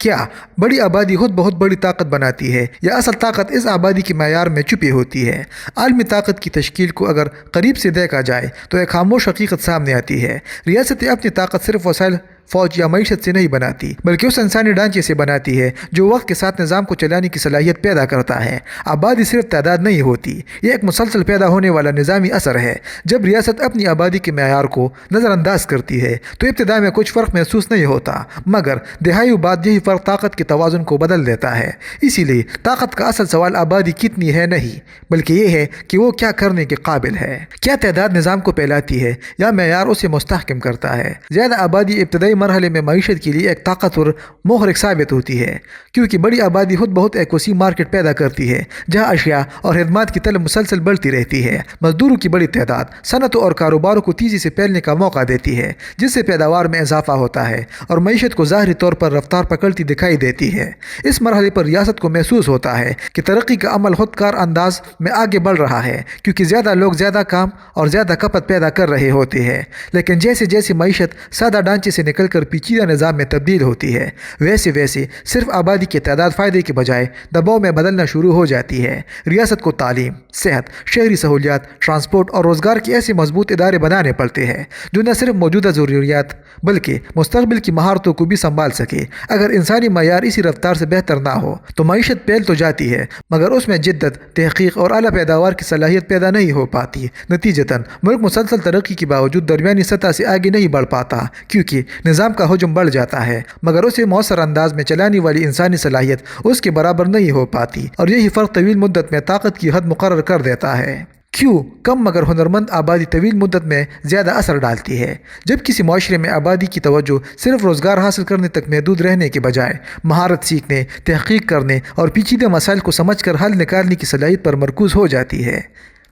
کیا بڑی آبادی خود بہت بڑی طاقت بناتی ہے یا اصل طاقت اس آبادی کے معیار میں چھپی ہوتی ہے؟ عالمی طاقت کی تشکیل کو اگر قریب سے دیکھا جائے تو ایک خاموش حقیقت سامنے آتی ہے۔ ریاستیں اپنی طاقت صرف وسائل، فوج یا معیشت سے نہیں بناتی، بلکہ اس انسانی ڈھانچے سے بناتی ہے جو وقت کے ساتھ نظام کو چلانے کی صلاحیت پیدا کرتا ہے۔ آبادی صرف تعداد نہیں ہوتی، یہ ایک مسلسل پیدا ہونے والا نظامی اثر ہے۔ جب ریاست اپنی آبادی کے معیار کو نظر انداز کرتی ہے تو ابتدا میں کچھ فرق محسوس نہیں ہوتا، مگر دہائیوں بعد یہی فرق طاقت کے توازن کو بدل دیتا ہے۔ اسی لیے طاقت کا اصل سوال آبادی کتنی ہے نہیں، بلکہ یہ ہے کہ وہ کیا کرنے کے قابل ہے۔ کیا تعداد نظام کو پھیلاتی ہے یا معیار اسے مستحکم کرتا ہے؟ زیادہ آبادی ابتدائی مرحلے میں معیشت کے لیے ایک طاقتور محرک ثابت ہوتی ہے، کیونکہ بڑی آبادی خود بہت ایک وسیع مارکیٹ پیدا کرتی ہے جہاں اشیاء اور خدمات کی طلب مسلسل بڑھتی رہتی ہے۔ مزدوروں کی بڑی تعداد صنعتوں اور کاروباروں کو تیزی سے پھیلنے کا موقع دیتی ہے، جس سے پیداوار میں اضافہ ہوتا ہے اور معیشت کو ظاہری طور پر رفتار پکڑتی دکھائی دیتی ہے۔ اس مرحلے پر ریاست کو محسوس ہوتا ہے کہ ترقی کا عمل خود کار انداز میں آگے بڑھ رہا ہے، کیونکہ زیادہ لوگ زیادہ کام اور زیادہ کھپت پیدا کر رہے ہوتے ہیں۔ لیکن جیسے جیسے معیشت سادہ ڈھانچے سے نکل کر پیچیدہ نظام میں تبدیل ہوتی ہے، ویسے ویسے صرف آبادی کی تعداد فائدے کے بجائے دباؤ میں بدلنا شروع ہو جاتی ہے۔ ریاست کو تعلیم، صحت، شہری سہولیات، ٹرانسپورٹ اور روزگار کے ایسے مضبوط ادارے بنانے پڑتے ہیں جو نہ صرف موجودہ ضروریات بلکہ مستقبل کی مہارتوں کو بھی سنبھال سکے۔ اگر انسانی معیار اسی رفتار سے بہتر نہ ہو تو معیشت پھیل تو جاتی ہے، مگر اس میں جدت، تحقیق اور اعلیٰ پیداوار کی صلاحیت پیدا نہیں ہو پاتی۔ نتیجتاً ملک مسلسل ترقی کے باوجود درمیانی سطح سے آگے نہیں بڑھ پاتا، کیونکہ نظام کا حجم بڑھ جاتا ہے مگر اسے مؤثر انداز میں چلانے والی انسانی صلاحیت اس کے برابر نہیں ہو پاتی، اور یہی فرق طویل مدت میں طاقت کی حد مقرر کر دیتا ہے۔ کیوں کم مگر ہنرمند آبادی طویل مدت میں زیادہ اثر ڈالتی ہے؟ جب کسی معاشرے میں آبادی کی توجہ صرف روزگار حاصل کرنے تک محدود رہنے کے بجائے مہارت سیکھنے، تحقیق کرنے اور پیچیدہ مسائل کو سمجھ کر حل نکالنے کی صلاحیت پر مرکوز ہو جاتی ہے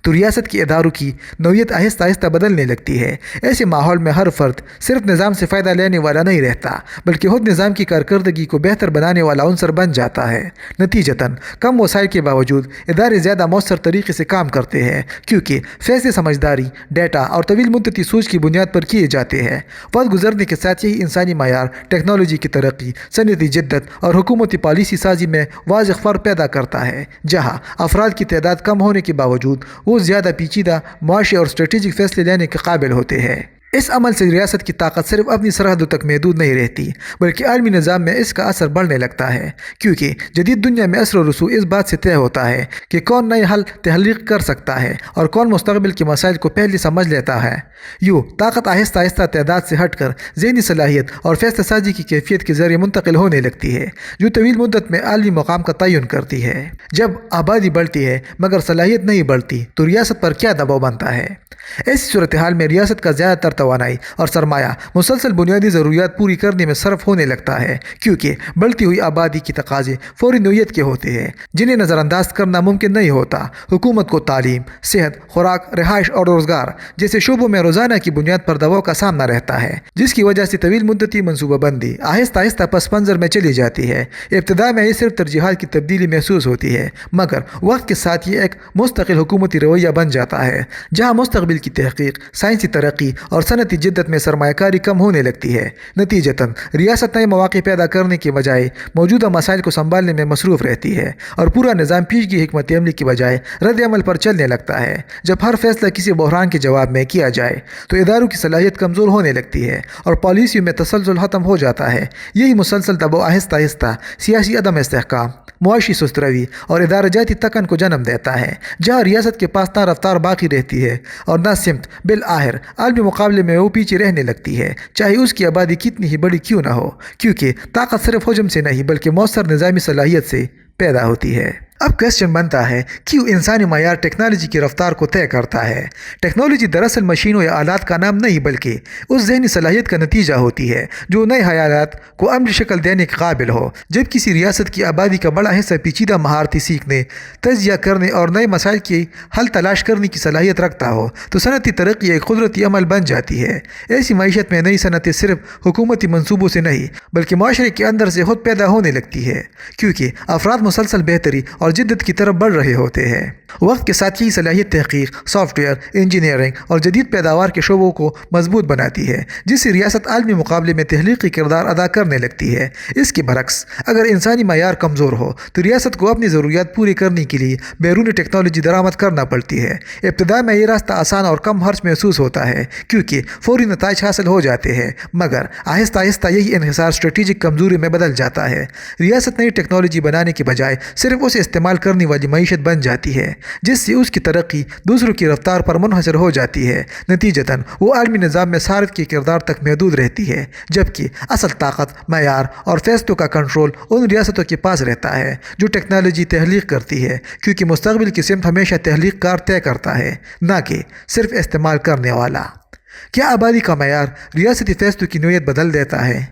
تو ریاست کے اداروں کی نوعیت آہستہ آہستہ بدلنے لگتی ہے۔ ایسے ماحول میں ہر فرد صرف نظام سے فائدہ لینے والا نہیں رہتا، بلکہ خود نظام کی کارکردگی کو بہتر بنانے والا عنصر بن جاتا ہے۔ نتیجتاً کم وسائل کے باوجود ادارے زیادہ مؤثر طریقے سے کام کرتے ہیں، کیونکہ فیصلے سمجھداری، ڈیٹا اور طویل مدتی سوچ کی بنیاد پر کیے جاتے ہیں۔ وقت گزرنے کے ساتھ یہی انسانی معیار، ٹیکنالوجی کی ترقی، صنعتی جدت اور حکومتی پالیسی سازی میں واضح فرق پیدا کرتا ہے۔ جہاں افراد کی تعداد کم ہونے کے باوجود وہ زیادہ پیچیدہ، معاشی اور اسٹریٹجک فیصلے لینے کے قابل ہوتے ہیں۔ اس عمل سے ریاست کی طاقت صرف اپنی سرحدوں تک محدود نہیں رہتی، بلکہ عالمی نظام میں اس کا اثر بڑھنے لگتا ہے، کیونکہ جدید دنیا میں اثر و رسوخ اس بات سے طے ہوتا ہے کہ کون نئے حل تخلیق کر سکتا ہے اور کون مستقبل کے مسائل کو پہلے سمجھ لیتا ہے۔ یوں طاقت آہستہ آہستہ تعداد سے ہٹ کر ذہنی صلاحیت اور فیصلہ سازی کی کیفیت کے ذریعے منتقل ہونے لگتی ہے، جو طویل مدت میں عالمی مقام کا تعین کرتی ہے۔ جب آبادی بڑھتی ہے مگر صلاحیت نہیں بڑھتی تو ریاست پر کیا دباؤ بنتا ہے؟ ایسی صورتحال میں ریاست کا زیادہ تر توانائی اور سرمایہ مسلسل بنیادی ضروریات پوری کرنے میں صرف ہونے لگتا ہے، کیونکہ بڑھتی ہوئی آبادی کی تقاضے فوری نوعیت کے ہوتے ہیں جنہیں نظر انداز کرنا ممکن نہیں ہوتا۔ حکومت کو تعلیم، صحت، خوراک، رہائش اور روزگار جیسے شعبوں میں روزانہ کی بنیاد پر دباؤ کا سامنا رہتا ہے، جس کی وجہ سے طویل مدتی منصوبہ بندی آہستہ آہستہ پس منظر میں چلی جاتی ہے۔ ابتدا میں یہ صرف ترجیحات کی تبدیلی محسوس ہوتی ہے، مگر وقت کے ساتھ یہ ایک مستقل حکومتی رویہ بن جاتا ہے جہاں مستقبل کی تحقیق، سائنسی ترقی اور صنعتی جدت میں سرمایہ کاری کم ہونے لگتی ہے۔ نتیجتاً ریاست نئے مواقع پیدا کرنے کے بجائے موجودہ مسائل کو سنبھالنے میں مصروف رہتی ہے اور پورا نظام پیشگی حکمت عملی کی بجائے رد عمل پر چلنے لگتا ہے۔ جب ہر فیصلہ کسی بحران کے جواب میں کیا جائے تو اداروں کی صلاحیت کمزور ہونے لگتی ہے اور پالیسیوں میں تسلسل ختم ہو جاتا ہے۔ یہی مسلسل دباؤ آہستہ آہستہ سیاسی عدم استحکام، معاشی سست روی اور ادارہ جاتی تکن کو جنم دیتا ہے، جہاں ریاست کے پاس نہ رفتار باقی رہتی ہے اور نہ سمت۔ بالآخر عالمی مقابلے میں وہ پیچھے رہنے لگتی ہے، چاہے اس کی آبادی کتنی ہی بڑی کیوں نہ ہو، کیونکہ طاقت صرف حجم سے نہیں بلکہ مؤثر نظامی صلاحیت سے پیدا ہوتی ہے۔ اب کویسچن بنتا ہے، کیوں انسانی معیار ٹیکنالوجی کی رفتار کو طے کرتا ہے؟ ٹیکنالوجی دراصل مشینوں یا آلات کا نام نہیں بلکہ اس ذہنی صلاحیت کا نتیجہ ہوتی ہے جو نئے خیالات کو عملی شکل دینے کے قابل ہو۔ جب کسی ریاست کی آبادی کا بڑا حصہ پیچیدہ مہارتیں سیکھنے، تجزیہ کرنے اور نئے مسائل کے حل تلاش کرنے کی صلاحیت رکھتا ہو تو صنعتی ترقی ایک قدرتی عمل بن جاتی ہے۔ ایسی معیشت میں نئی صنعتیں صرف حکومتی منصوبوں سے نہیں بلکہ معاشرے کے اندر سے خود پیدا ہونے لگتی ہے، کیونکہ افراد مسلسل بہتری اور اور جدت کی طرف بڑھ رہے ہوتے ہیں۔ وقت کے ساتھ یہ صلاحیت تحقیق، سافٹ ویئر، انجینئرنگ اور جدید پیداوار کے شعبوں کو مضبوط بناتی ہے، جس سے ریاست عالمی مقابلے میں تخلیقی کردار ادا کرنے لگتی ہے۔ اس کے برعکس اگر انسانی معیار کمزور ہو تو ریاست کو اپنی ضروریات پوری کرنے کے لیے بیرونی ٹیکنالوجی درآمد کرنا پڑتی ہے۔ ابتدا میں یہ راستہ آسان اور کم خرچ محسوس ہوتا ہے کیونکہ فوری نتائج حاصل ہو جاتے ہیں، مگر آہستہ آہستہ یہی انحصار اسٹریٹجک کمزوری میں بدل جاتا ہے۔ ریاست نئی ٹیکنالوجی بنانے کے بجائے صرف اسے استعمال کرنے والی معیشت بن جاتی ہے، جس سے اس کی ترقی دوسروں کی رفتار پر منحصر ہو جاتی ہے۔ نتیجتاً وہ عالمی نظام میں صارف کے کردار تک محدود رہتی ہے، جبکہ اصل طاقت، معیار اور فیصلوں کا کنٹرول ان ریاستوں کے پاس رہتا ہے جو ٹیکنالوجی تخلیق کرتی ہے، کیونکہ مستقبل کی سمت ہمیشہ تخلیق کار طے کرتا ہے، نہ کہ صرف استعمال کرنے والا۔ کیا آبادی کا معیار ریاستی فیصلوں کی نوعیت بدل دیتا ہے؟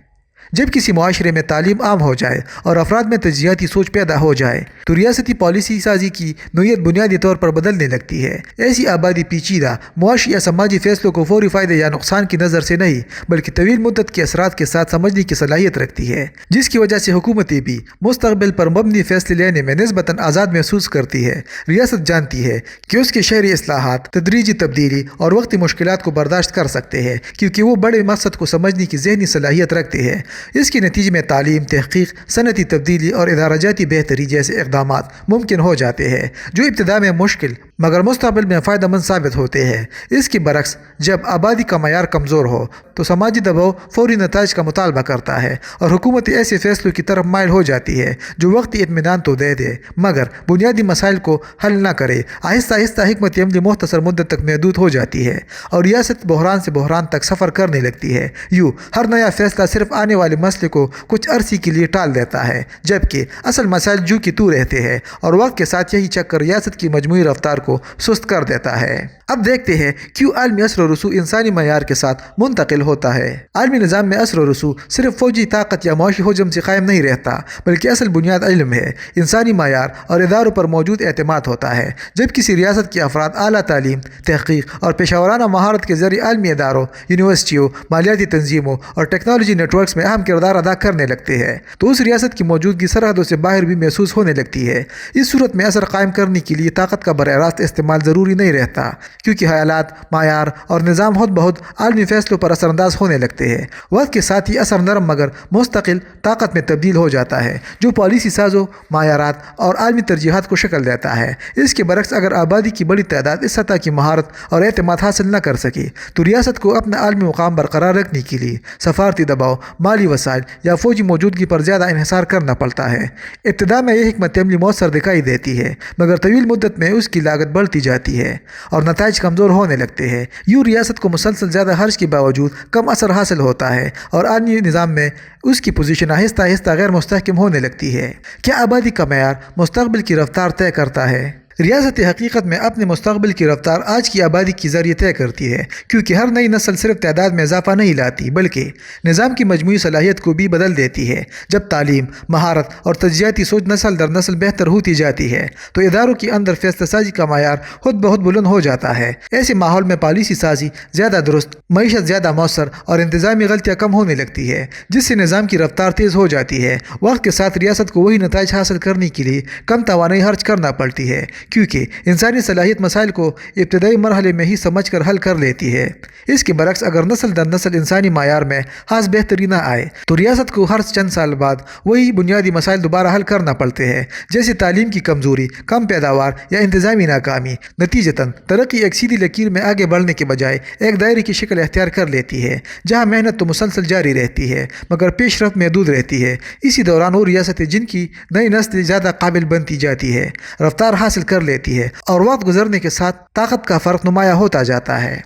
جب کسی معاشرے میں تعلیم عام ہو جائے اور افراد میں تجزیاتی سوچ پیدا ہو جائے تو ریاستی پالیسی سازی کی نوعیت بنیادی طور پر بدلنے لگتی ہے۔ ایسی آبادی پیچیدہ معاشی یا سماجی فیصلوں کو فوری فائدے یا نقصان کی نظر سے نہیں بلکہ طویل مدت کے اثرات کے ساتھ سمجھنے کی صلاحیت رکھتی ہے، جس کی وجہ سے حکومتیں بھی مستقبل پر مبنی فیصلے لینے میں نسبتاً آزاد محسوس کرتی ہے۔ ریاست جانتی ہے کہ اس کے شہری اصلاحات تدریجی تبدیلی اور وقتی مشکلات کو برداشت کر سکتے ہیں، کیونکہ وہ بڑے مقصد کو سمجھنے کی ذہنی صلاحیت رکھتے ہیں۔ اس کے نتیجے میں تعلیم، تحقیق، صنعتی تبدیلی اور ادارہ جاتی بہتری جیسے اقدامات ممکن ہو جاتے ہیں جو ابتدا میں مشکل مگر مستقبل میں فائدہ مند ثابت ہوتے ہیں۔ اس کے برعکس جب آبادی کا معیار کمزور ہو تو سماجی دباؤ فوری نتائج کا مطالبہ کرتا ہے اور حکومت ایسے فیصلوں کی طرف مائل ہو جاتی ہے جو وقتی اطمینان تو دے دے مگر بنیادی مسائل کو حل نہ کرے۔ آہستہ آہستہ حکمت عملی مختصر مدت تک محدود ہو جاتی ہے اور ریاست بحران سے بحران تک سفر کرنے لگتی ہے۔ یوں ہر نیا فیصلہ صرف آنے والے مسئلے کو کچھ عرصے کے لیے ٹال دیتا ہے، جبکہ اصل مسائل جو کہ تو رہتے ہیں اور وقت کے ساتھ یہی چکر ریاست کی مجموعی رفتار کو سست کر دیتا ہے۔ اب دیکھتے ہیں کیوں عالمی اثر و رسوخ انسانی معیار کے ساتھ منتقل ہوتا ہے۔ عالمی نظام میں اثر و رسوخ صرف فوجی طاقت یا معاشی حجم سے قائم نہیں رہتا بلکہ اصل بنیاد علم ہے، انسانی معیار اور اداروں پر موجود اعتماد ہوتا ہے۔ جب کسی ریاست کے افراد اعلیٰ تعلیم، تحقیق اور پیشہ ورانہ مہارت کے ذریعے عالمی اداروں، یونیورسٹیوں، مالیاتی تنظیموں اور ٹیکنالوجی نیٹ ورکس میں اہم کردار ادا کرنے لگتے ہیں تو اس ریاست کی موجودگی سرحدوں سے باہر بھی محسوس ہونے لگتی ہے۔ اس صورت میں اثر قائم کرنے کے لیے طاقت کا براہ راست استعمال ضروری نہیں رہتا، کیونکہ حالات، معیار اور نظام خود بخود عالمی فیصلوں پر اثر انداز ہونے لگتے ہیں۔ وقت کے ساتھ یہ اثر نرم مگر مستقل طاقت میں تبدیل ہو جاتا ہے جو پالیسی سازوں، معیارات اور عالمی ترجیحات کو شکل دیتا ہے۔ اس کے برعکس اگر آبادی کی بڑی تعداد اس سطح کی مہارت اور اعتماد حاصل نہ کر سکے تو ریاست کو اپنا عالمی مقام برقرار رکھنے کے لیے سفارتی دباؤ، مالی وسائل یا فوجی موجودگی پر زیادہ انحصار کرنا پڑتا ہے۔ ابتدا میں یہ حکمت عملی مؤثر دکھائی دیتی ہے مگر طویل مدت میں اس کی لاگت بڑھتی جاتی ہے اور نتائج کمزور ہونے لگتے ہیں۔ یوں ریاست کو مسلسل زیادہ خرچ کے باوجود کم اثر حاصل ہوتا ہے اور عالمی نظام میں اس کی پوزیشن آہستہ آہستہ غیر مستحکم ہونے لگتی ہے۔ کیا آبادی کا معیار مستقبل کی رفتار طے کرتا ہے؟ ریاست حقیقت میں اپنے مستقبل کی رفتار آج کی آبادی کے ذریعے طے کرتی ہے، کیونکہ ہر نئی نسل صرف تعداد میں اضافہ نہیں لاتی بلکہ نظام کی مجموعی صلاحیت کو بھی بدل دیتی ہے۔ جب تعلیم، مہارت اور تجزیاتی سوچ نسل در نسل بہتر ہوتی جاتی ہے تو اداروں کے اندر فیصلہ سازی کا معیار خود بہت بلند ہو جاتا ہے۔ ایسے ماحول میں پالیسی سازی زیادہ درست، معیشت زیادہ مؤثر اور انتظامی غلطیاں کم ہونے لگتی ہے، جس سے نظام کی رفتار تیز ہو جاتی ہے۔ وقت کے ساتھ ریاست کو وہی نتائج حاصل کرنے کے لیے کم توانائی خرچ کرنا پڑتی ہے، کیونکہ انسانی صلاحیت مسائل کو ابتدائی مرحلے میں ہی سمجھ کر حل کر لیتی ہے۔ اس کے برعکس اگر نسل در نسل انسانی معیار میں خاص بہتری نہ آئے تو ریاست کو ہر چند سال بعد وہی بنیادی مسائل دوبارہ حل کرنا پڑتے ہیں، جیسے تعلیم کی کمزوری، کم پیداوار یا انتظامی ناکامی۔ نتیجتاً ترقی ایک سیدھی لکیر میں آگے بڑھنے کے بجائے ایک دائرے کی شکل اختیار کر لیتی ہے جہاں محنت تو مسلسل جاری رہتی ہے مگر پیش رفت محدود رہتی ہے۔ اسی دوران وہ ریاستیں جن کی نئی نسل زیادہ قابل بنتی جاتی ہے، رفتار حاصل کر لیتی ہے اور وقت گزرنے کے ساتھ طاقت کا فرق نمایاں ہوتا جاتا ہے۔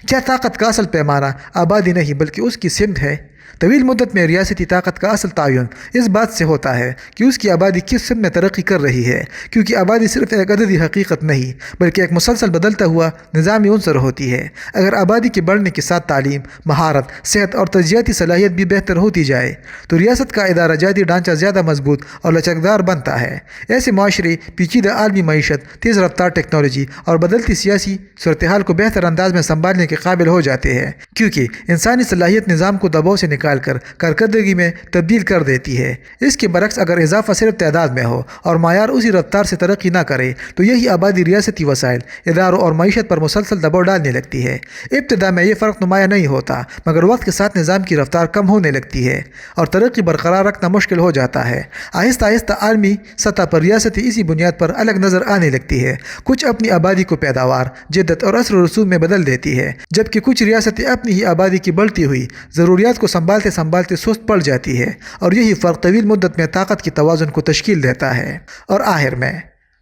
کیا طاقت کا اصل پیمانہ آبادی نہیں بلکہ اس کی سمت ہے؟ طویل مدت میں ریاستی طاقت کا اصل تعین اس بات سے ہوتا ہے کہ اس کی آبادی کس سمت میں ترقی کر رہی ہے، کیونکہ آبادی صرف ایک عددی حقیقت نہیں بلکہ ایک مسلسل بدلتا ہوا نظامی عنصر ہوتی ہے۔ اگر آبادی کے بڑھنے کے ساتھ تعلیم، مہارت، صحت اور تجزیاتی صلاحیت بھی بہتر ہوتی جائے تو ریاست کا ادارہ جاتی ڈھانچہ زیادہ مضبوط اور لچکدار بنتا ہے۔ ایسے معاشرے پیچیدہ عالمی معیشت، تیز رفتار ٹیکنالوجی اور بدلتی سیاسی صورتحال کو بہتر انداز میں سنبھالنے کے قابل ہو جاتے ہیں، کیونکہ انسانی صلاحیت نظام کو دباؤ سے نکال کر کارکردگی میں تبدیل کر دیتی ہے۔ اس کے برعکس اگر اضافہ صرف تعداد میں ہو اور معیار اسی رفتار سے ترقی نہ کرے تو یہی آبادی ریاستی وسائل، اداروں اور معیشت پر مسلسل دباؤ ڈالنے لگتی ہے۔ ابتدا میں یہ فرق نمایاں نہیں ہوتا، مگر وقت کے ساتھ نظام کی رفتار کم ہونے لگتی ہے اور ترقی برقرار رکھنا مشکل ہو جاتا ہے۔ آہستہ آہستہ عالمی سطح پر ریاستیں اسی بنیاد پر الگ نظر آنے لگتی ہے۔ کچھ اپنی آبادی کو پیداوار، جدت اور اثر و رسوخ میں بدل دیتی ہے، جبکہ کچھ ریاستیں اپنی ہی آبادی کی بڑھتی ہوئی ضروریات کو سنبھالتے سنبھالتے سست پڑ جاتی ہے، اور یہی فرق طویل مدت میں طاقت کی توازن کو تشکیل دیتا ہے۔ اور آخر میں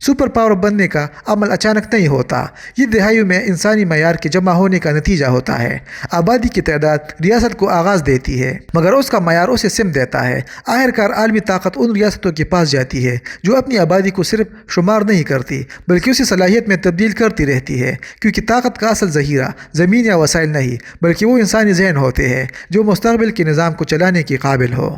سپر پاور بننے کا عمل اچانک نہیں ہوتا، یہ دہائیوں میں انسانی معیار کے جمع ہونے کا نتیجہ ہوتا ہے۔ آبادی کی تعداد ریاست کو آغاز دیتی ہے، مگر اس کا معیار اسے سمت دیتا ہے۔ آخرکار عالمی طاقت ان ریاستوں کے پاس جاتی ہے جو اپنی آبادی کو صرف شمار نہیں کرتی بلکہ اسے صلاحیت میں تبدیل کرتی رہتی ہے، کیونکہ طاقت کا اصل ذخیرہ زمین یا وسائل نہیں بلکہ وہ انسانی ذہن ہوتے ہیں جو مستقبل کے نظام کو چلانے کے قابل ہو۔